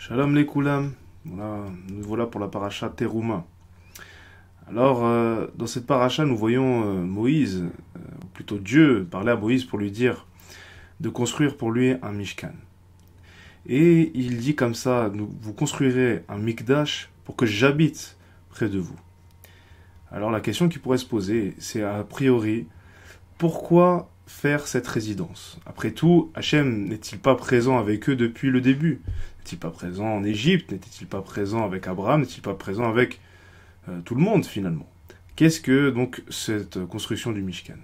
Shalom les Koulam, voilà, nous voilà pour la paracha Teruma. Alors, dans cette paracha, nous voyons Moïse, ou plutôt Dieu, parler à Moïse pour lui dire de construire pour lui un Mishkan. Et il dit comme ça, vous construirez un Mikdash pour que j'habite près de vous. Alors la question qui pourrait se poser, c'est a priori, pourquoi faire cette résidence? Après tout, Hachem n'est-il pas présent avec eux depuis le début? N'est-il pas présent en Égypte? N'était-il pas présent avec Abraham? N'est-il pas présent avec tout le monde finalement? Qu'est-ce que donc cette construction du Mishkan?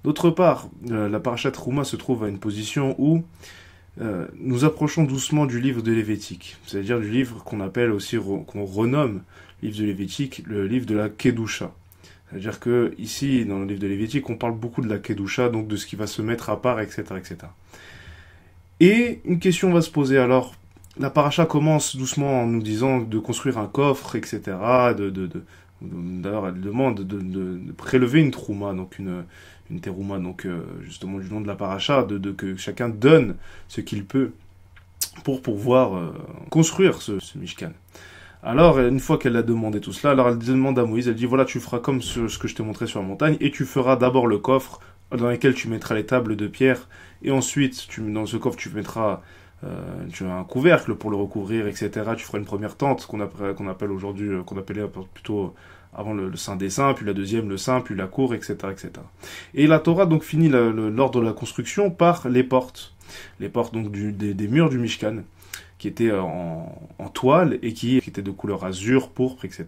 D'autre part, la parashat Teruma se trouve à une position où nous approchons doucement du livre de Lévitique, c'est-à-dire du livre qu'on appelle aussi, qu'on renomme livre de Lévitique, le livre de la Kedusha. C'est-à-dire que ici, dans le livre de Lévitique, on parle beaucoup de la Kedusha, donc de ce qui va se mettre à part, etc., etc. Et une question va se poser alors. La paracha commence doucement en nous disant de construire un coffre, etc. D'ailleurs, elle demande de prélever une trouma, donc une terouma, donc justement du nom de la paracha, que chacun donne ce qu'il peut pour pouvoir construire ce Mishkan. Alors, une fois qu'elle a demandé tout cela, alors elle demande à Moïse, elle dit, voilà, tu feras comme ce que je t'ai montré sur la montagne, et tu feras d'abord le coffre, dans lequel tu mettras les tables de pierre, et ensuite, dans ce coffre, tu mettras tu as un couvercle pour le recouvrir, etc. Tu feras une première tente qu'on appelle aujourd'hui, qu'on appelait plutôt avant le Saint des Saints, puis la deuxième le Saint, puis la cour, etc., etc. Et la Torah donc finit l'ordre de la construction par les portes donc des murs du Mishkan, qui étaient en toile et qui étaient de couleur azur, pourpre, etc.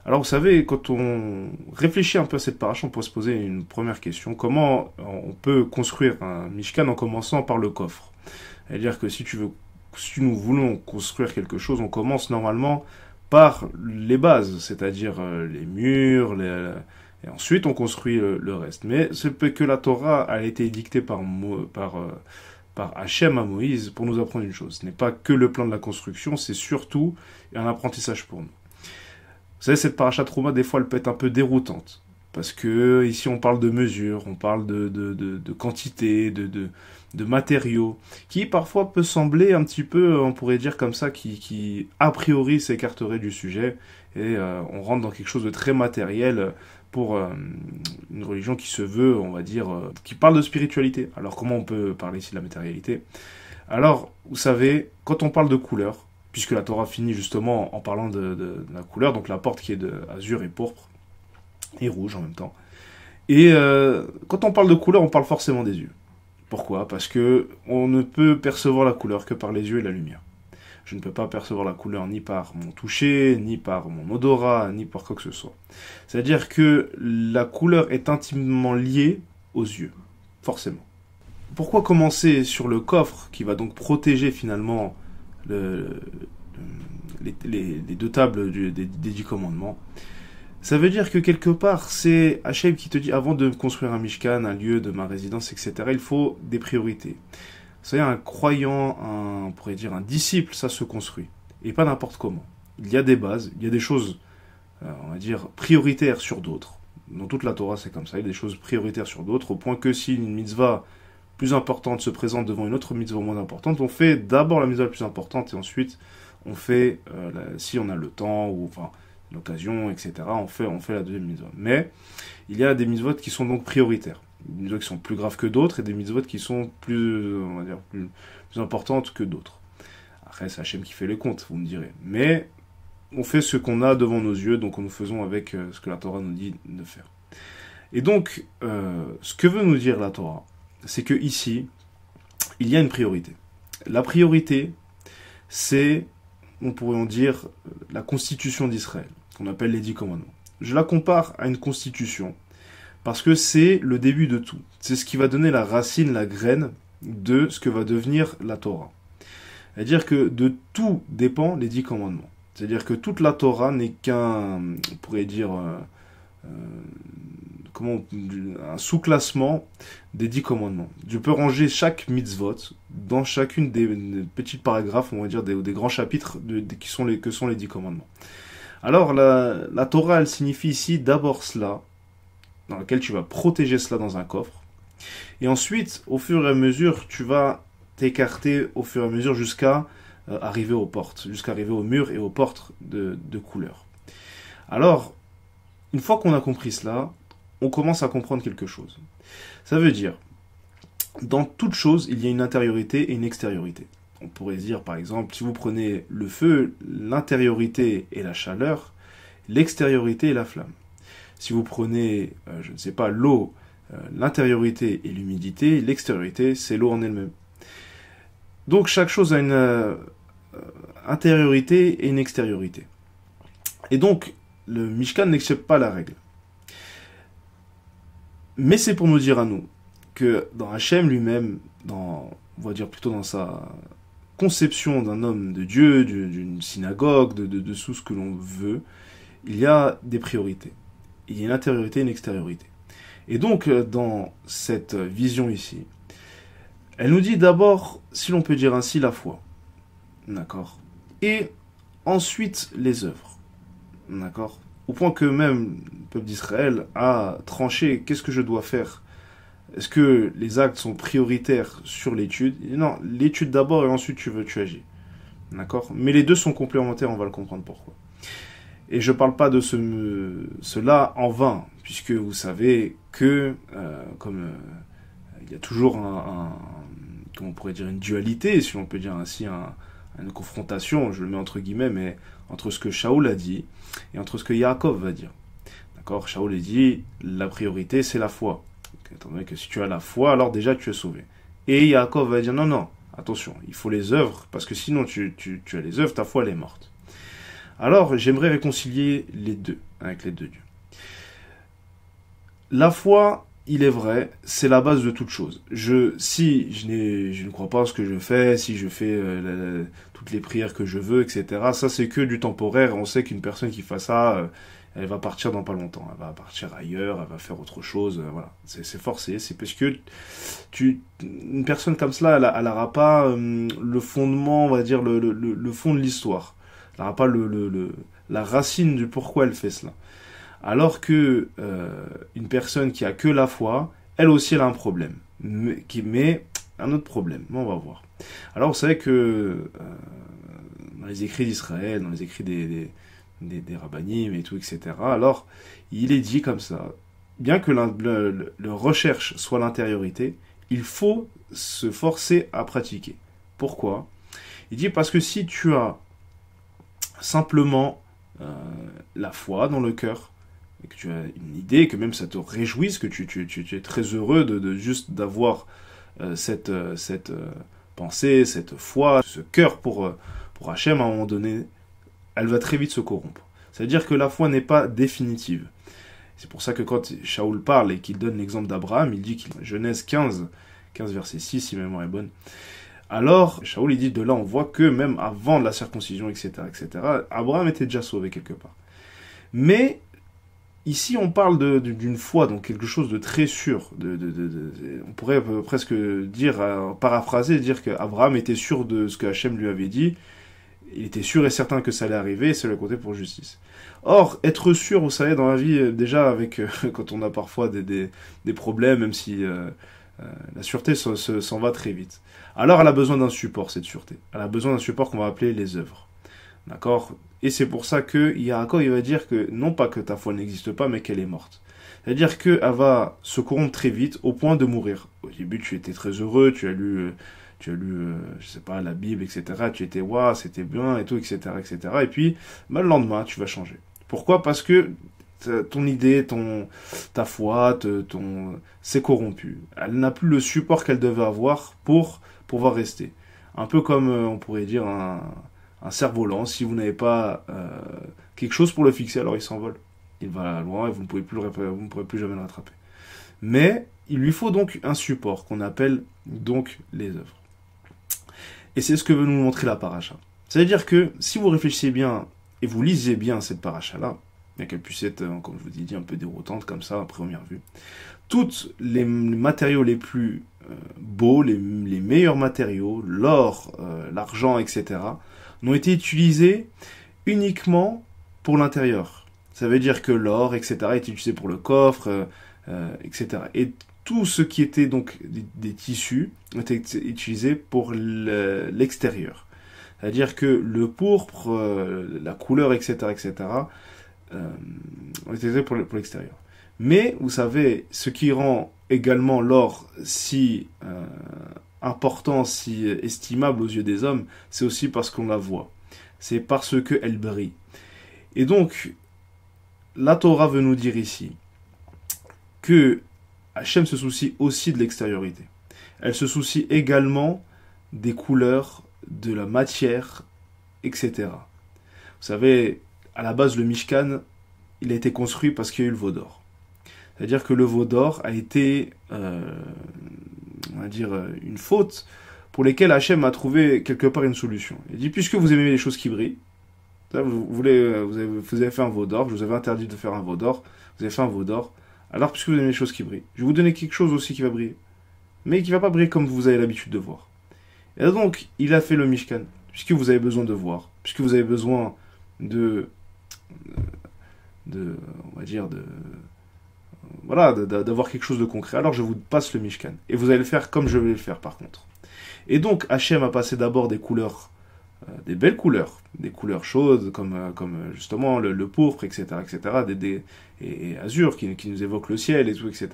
Alors vous savez, quand on réfléchit un peu à cette paracha, on peut se poser une première question. Comment on peut construire un Mishkan en commençant par le coffre? C'est-à-dire que si nous voulons construire quelque chose, on commence normalement par les bases, c'est-à-dire les murs, et ensuite on construit le reste. Mais c'est que la Torah a été édictée par Hachem à Moïse pour nous apprendre une chose. Ce n'est pas que le plan de la construction, c'est surtout un apprentissage pour nous. Vous savez, cette paracha Teruma, des fois, elle peut être un peu déroutante. Parce que ici, on parle de mesures, on parle de quantité, de matériaux, qui parfois peut sembler un petit peu, on pourrait dire comme ça, qui a priori s'écarterait du sujet, et on rentre dans quelque chose de très matériel pour une religion qui se veut, on va dire, qui parle de spiritualité. Alors comment on peut parler ici de la matérialité? Alors, vous savez, quand on parle de couleur, puisque la Torah finit justement en parlant de la couleur, donc la porte qui est de azur et pourpre, et rouge en même temps. Et quand on parle de couleur, on parle forcément des yeux. Pourquoi? Parce que on ne peut percevoir la couleur que par les yeux et la lumière. Je ne peux pas percevoir la couleur ni par mon toucher, ni par mon odorat, ni par quoi que ce soit. C'est-à-dire que la couleur est intimement liée aux yeux, forcément. Pourquoi commencer sur le coffre qui va donc protéger finalement les deux tables des 10 commandements? Ça veut dire que quelque part, c'est Hachem qui te dit, avant de construire un Mishkan, un lieu de ma résidence, etc., il faut des priorités. Vous savez, un croyant, on pourrait dire un disciple, ça se construit. Et pas n'importe comment. Il y a des bases, il y a des choses, on va dire, prioritaires sur d'autres. Dans toute la Torah, c'est comme ça, il y a des choses prioritaires sur d'autres, au point que si une mitzvah plus importante se présente devant une autre mitzvah moins importante, on fait d'abord la mitzvah la plus importante, et ensuite, on fait, si on a le temps, ou enfin, l'occasion, etc., on fait la deuxième mitzvah. Mais il y a des mitzvot qui sont donc prioritaires. Des mitzvot qui sont plus graves que d'autres et des mitzvot qui sont plus, on va dire, plus importantes que d'autres. Après, c'est Hachem qui fait les comptes, vous me direz. Mais on fait ce qu'on a devant nos yeux, donc nous faisons avec ce que la Torah nous dit de faire. Et donc, ce que veut nous dire la Torah, c'est que ici, il y a une priorité. La priorité, c'est, on pourrait en dire, la constitution d'Israël, qu'on appelle les 10 commandements. Je la compare à une constitution, parce que c'est le début de tout. C'est ce qui va donner la racine, la graine de ce que va devenir la Torah. C'est-à-dire que de tout dépend les 10 commandements. C'est-à-dire que toute la Torah n'est qu'un, on pourrait dire, un sous-classement des 10 commandements. Je peux ranger chaque mitzvot dans chacune des petits paragraphes, on va dire, des grands chapitres que sont les 10 commandements. Alors, la Torah, elle signifie ici d'abord cela, dans lequel tu vas protéger cela dans un coffre. Et ensuite, au fur et à mesure, tu vas t'écarter au fur et à mesure jusqu'à arriver aux portes, jusqu'à arriver aux murs et aux portes de couleur. Alors, une fois qu'on a compris cela, on commence à comprendre quelque chose. Ça veut dire, dans toute chose, il y a une intériorité et une extériorité. On pourrait dire, par exemple, si vous prenez le feu, l'intériorité est la chaleur, l'extériorité est la flamme. Si vous prenez, je ne sais pas, l'eau, l'intériorité est l'humidité, l'extériorité, c'est l'eau en elle-même. Donc, chaque chose a une intériorité et une extériorité. Et donc, le Mishkan n'accepte pas la règle. Mais c'est pour nous dire à nous que dans Hachem lui-même, on va dire plutôt dans sa conception d'un homme de Dieu, d'une synagogue, de tout ce que l'on veut, il y a des priorités. Il y a une intériorité et une extériorité. Et donc, dans cette vision ici, elle nous dit d'abord, si l'on peut dire ainsi, la foi. D'accord. Et ensuite, les œuvres. D'accord. Au point que même le peuple d'Israël a tranché, qu'est-ce que je dois faire? Est-ce que les actes sont prioritaires sur l'étude? Non, l'étude d'abord et ensuite tu agis. D'accord? Mais les deux sont complémentaires, on va le comprendre pourquoi. Et je ne parle pas de cela en vain, puisque vous savez que, il y a toujours comment on pourrait dire, une dualité, si on peut dire ainsi, une confrontation, je le mets entre guillemets, mais entre ce que Shaoul a dit et entre ce que Yaakov va dire. D'accord? Shaoul a dit, la priorité c'est la foi. Étant donné que si tu as la foi, alors déjà tu es sauvé. Et Yaakov va dire, non, attention, il faut les œuvres, parce que sinon tu as les œuvres, ta foi elle est morte. Alors j'aimerais réconcilier les deux, avec les deux dieux. La foi, il est vrai, c'est la base de toute chose. Si je ne crois pas en ce que je fais, si je fais toutes les prières que je veux, etc., ça c'est que du temporaire. On sait qu'une personne qui fait ça, elle va partir dans pas longtemps. Elle va partir ailleurs, elle va faire autre chose. Voilà, c'est forcé. C'est parce que une personne comme cela, elle n'aura pas le fondement, on va dire, le fond de l'histoire. Elle n'aura pas la racine du pourquoi elle fait cela. Alors que une personne qui a que la foi, elle aussi elle a un problème, mais un autre problème, on va voir. Alors vous savez que dans les écrits d'Israël, dans les écrits des rabbinim et tout, etc., alors il est dit comme ça, bien que le recherche soit l'intériorité, il faut se forcer à pratiquer. Pourquoi? Il dit parce que si tu as simplement la foi dans le cœur, et que tu as une idée, que même ça te réjouisse, que tu es très heureux de juste d'avoir cette pensée, cette foi, ce cœur pour Hachem, à un moment donné, elle va très vite se corrompre. C'est-à-dire que la foi n'est pas définitive. C'est pour ça que quand Shaoul parle et qu'il donne l'exemple d'Abraham, il dit qu'il Genèse 15 verset 6, si ma mémoire est bonne. Alors, Shaoul il dit, de là on voit que même avant la circoncision, etc., Abraham était déjà sauvé quelque part. Mais ici, on parle d'une foi, donc quelque chose de très sûr. On pourrait presque dire, paraphraser, dire qu'Abraham était sûr de ce que Hachem lui avait dit. Il était sûr et certain que ça allait arriver et ça le comptait pour justice. Or, être sûr, vous savez, dans la vie, déjà, quand on a parfois des problèmes, même si la sûreté s'en va très vite. Alors, elle a besoin d'un support, cette sûreté. Elle a besoin d'un support qu'on va appeler les œuvres. D'accord? Et c'est pour ça que Yaakov, il va dire que, non pas que ta foi n'existe pas, mais qu'elle est morte. C'est-à-dire qu'elle va se corrompre très vite au point de mourir. Au début, tu étais très heureux, tu as lu, je sais pas, la Bible, etc. Tu étais, waouh, c'était bien, et tout, etc., etc. Et puis, le lendemain, tu vas changer. Pourquoi? Parce que ton idée, ta foi, s'est corrompue. Elle n'a plus le support qu'elle devait avoir pour pouvoir rester. Un peu comme, on pourrait dire, un cerf-volant, si vous n'avez pas quelque chose pour le fixer, alors il s'envole. Il va loin et vous ne pourrez plus jamais le rattraper. Mais il lui faut donc un support qu'on appelle donc les œuvres. Et c'est ce que veut nous montrer la paracha. C'est-à-dire que si vous réfléchissez bien et vous lisez bien cette paracha-là, bien qu'elle puisse être, comme je vous ai dit, un peu déroutante comme ça à première vue, tous les matériaux les plus beaux, les meilleurs matériaux, l'or, l'argent, etc., n'ont été utilisés uniquement pour l'intérieur. Ça veut dire que l'or, etc., est utilisé pour le coffre, etc. Et tout ce qui était donc des tissus ont été utilisés pour l'extérieur. C'est-à-dire que le pourpre, la couleur, etc., etc., ont été faits pour l'extérieur. Mais, vous savez, ce qui rend également l'or si important, si estimable aux yeux des hommes, c'est aussi parce qu'on la voit. C'est parce qu'elle brille. Et donc, la Torah veut nous dire ici que Hachem se soucie aussi de l'extériorité. Elle se soucie également des couleurs, de la matière, etc. Vous savez, à la base, le Mishkan, il a été construit parce qu'il y a eu le veau d'or. C'est-à-dire que le veau d'or a été, on va dire, une faute pour lesquelles Hachem a trouvé quelque part une solution. Il dit, puisque vous aimez les choses qui brillent, vous avez fait un veau d'or, je vous avais interdit de faire un veau d'or, vous avez fait un veau d'or, alors puisque vous aimez les choses qui brillent, je vais vous donner quelque chose aussi qui va briller, mais qui ne va pas briller comme vous avez l'habitude de voir. Et donc, il a fait le Mishkan, puisque vous avez besoin de voir, puisque vous avez besoin on va dire, voilà, d'avoir quelque chose de concret. Alors je vous passe le Mishkan. Et vous allez le faire comme je vais le faire par contre. Et donc Hachem a passé d'abord des couleurs, des belles couleurs, des couleurs chaudes comme justement le pourpre, etc., etc., et azur qui nous évoque le ciel et tout, etc.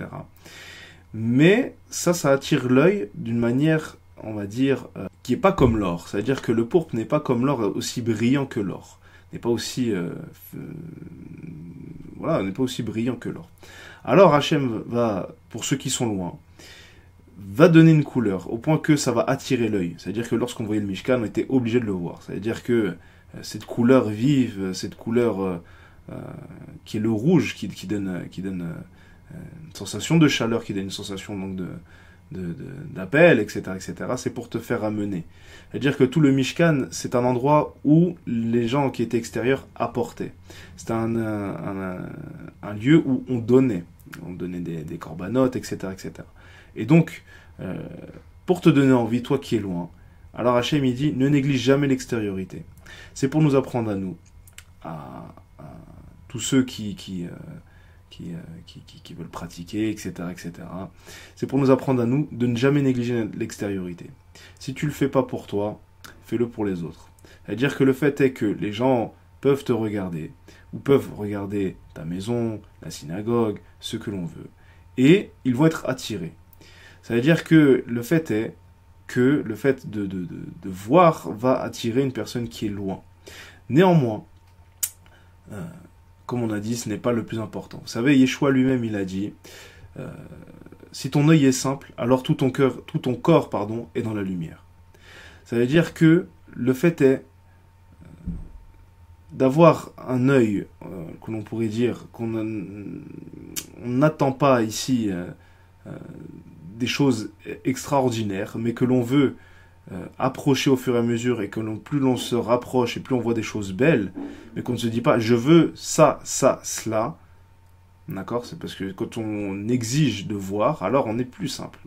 Mais ça attire l'œil d'une manière, on va dire, qui n'est pas comme l'or. C'est-à-dire que le pourpre n'est pas comme l'or, aussi brillant que l'or. N'est pas aussi n'est pas aussi brillant que l'or. Alors Hachem va, pour ceux qui sont loin, va donner une couleur, au point que ça va attirer l'œil. C'est-à-dire que lorsqu'on voyait le Mishkan, on était obligé de le voir. C'est-à-dire que cette couleur vive, cette couleur qui est le rouge, qui donne une sensation de chaleur, qui donne une sensation donc d'appel, etc., c'est pour te faire amener. C'est-à-dire que tout le Mishkan, c'est un endroit où les gens qui étaient extérieurs apportaient. C'était un lieu où on donnait des corbanotes, etc., etc. Et donc, pour te donner envie, toi qui es loin, alors Hachem il dit, ne néglige jamais l'extériorité. C'est pour nous apprendre à nous, à tous ceux qui veulent pratiquer, etc., etc. C'est pour nous apprendre à nous de ne jamais négliger l'extériorité. Si tu le fais pas pour toi, fais-le pour les autres. C'est-à-dire que le fait est que les gens peuvent te regarder, ou peuvent regarder ta maison, la synagogue, ce que l'on veut, et ils vont être attirés. C'est-à-dire que le fait est que le fait de voir va attirer une personne qui est loin. Néanmoins, comme on a dit, ce n'est pas le plus important. Vous savez, Yeshua lui-même, il a dit, si ton œil est simple, alors tout ton corps, est dans la lumière. Ça veut dire que le fait est d'avoir un œil, que l'on pourrait dire, qu'on n'attend pas ici des choses extraordinaires, mais que l'on veut approcher au fur et à mesure, et que plus l'on se rapproche et plus on voit des choses belles, mais qu'on ne se dit pas je veux ça, cela, d'accord? C'est parce que quand on exige de voir, alors on est plus simple.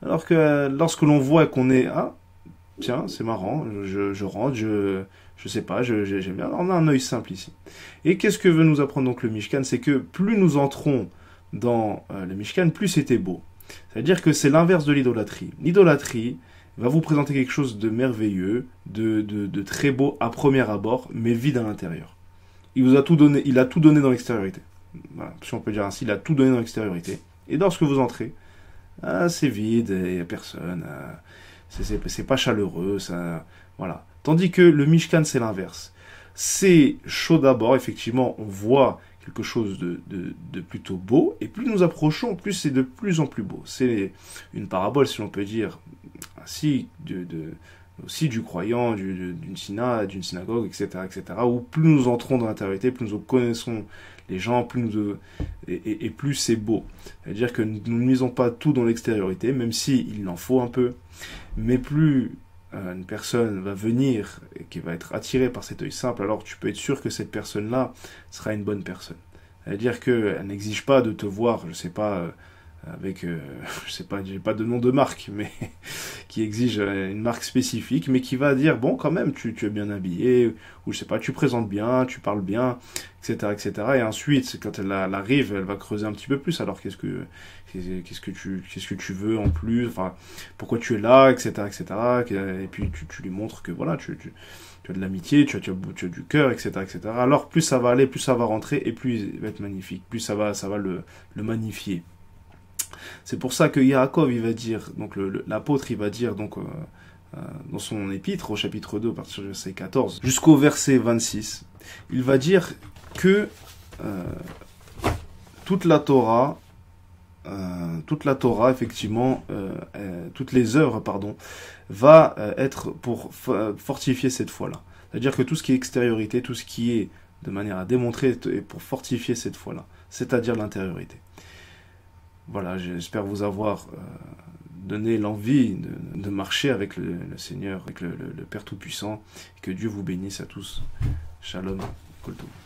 Alors que lorsque l'on voit qu'on est tiens, c'est marrant, je rentre, je sais pas, j'aime bien, alors on a un œil simple ici. Et qu'est-ce que veut nous apprendre donc le Mishkan? C'est que plus nous entrons dans le Mishkan, plus c'était beau. C'est-à-dire que c'est l'inverse de l'idolâtrie. L'idolâtrie va vous présenter quelque chose de merveilleux, de très beau à premier abord, mais vide à l'intérieur. Il a tout donné dans l'extériorité. Voilà, si on peut dire ainsi, il a tout donné dans l'extériorité. Et lorsque vous entrez, c'est vide, il n'y a personne, c'est pas chaleureux, voilà. Tandis que le Mishkan, c'est l'inverse. C'est chaud d'abord, effectivement, on voit quelque chose de plutôt beau, et plus nous approchons, plus c'est de plus en plus beau. C'est une parabole, si l'on peut dire, ainsi, aussi du croyant, d'une synagogue, etc., où plus nous entrons dans l'intériorité, plus nous connaissons les gens, et plus c'est beau. C'est-à-dire que nous ne misons pas tout dans l'extériorité, même si il en faut un peu, mais plus une personne va venir et qui va être attirée par cet œil simple, alors tu peux être sûr que cette personne-là sera une bonne personne. C'est-à-dire qu'elle n'exige pas de te voir, je sais pas, avec, je sais pas, j'ai pas de nom de marque, mais qui exige une marque spécifique, mais qui va dire, bon, quand même, tu es bien habillé, ou je sais pas, tu présentes bien, tu parles bien, etc., etc. Et ensuite, quand elle arrive, elle va creuser un petit peu plus. Alors, qu'est-ce que tu veux en plus, enfin, pourquoi tu es là, etc., etc. Et puis, tu lui montres que, voilà, tu as de l'amitié, tu as du cœur, etc., etc. Alors, plus ça va aller, plus ça va rentrer, et plus il va être magnifique, plus ça va le magnifier. C'est pour ça que Yaakov, il va dire, donc l'apôtre, il va dire donc dans son épître, au chapitre 2, à partir du verset 14, jusqu'au verset 26, il va dire que euh, toute la Torah, effectivement, toutes les œuvres, pardon, va être pour fortifier cette foi-là. C'est-à-dire que tout ce qui est extériorité, tout ce qui est de manière à démontrer, est pour fortifier cette foi-là, c'est-à-dire l'intériorité. Voilà, j'espère vous avoir donné l'envie de marcher avec le Seigneur, avec le Père Tout-Puissant, et que Dieu vous bénisse à tous. Shalom, Kol Tov.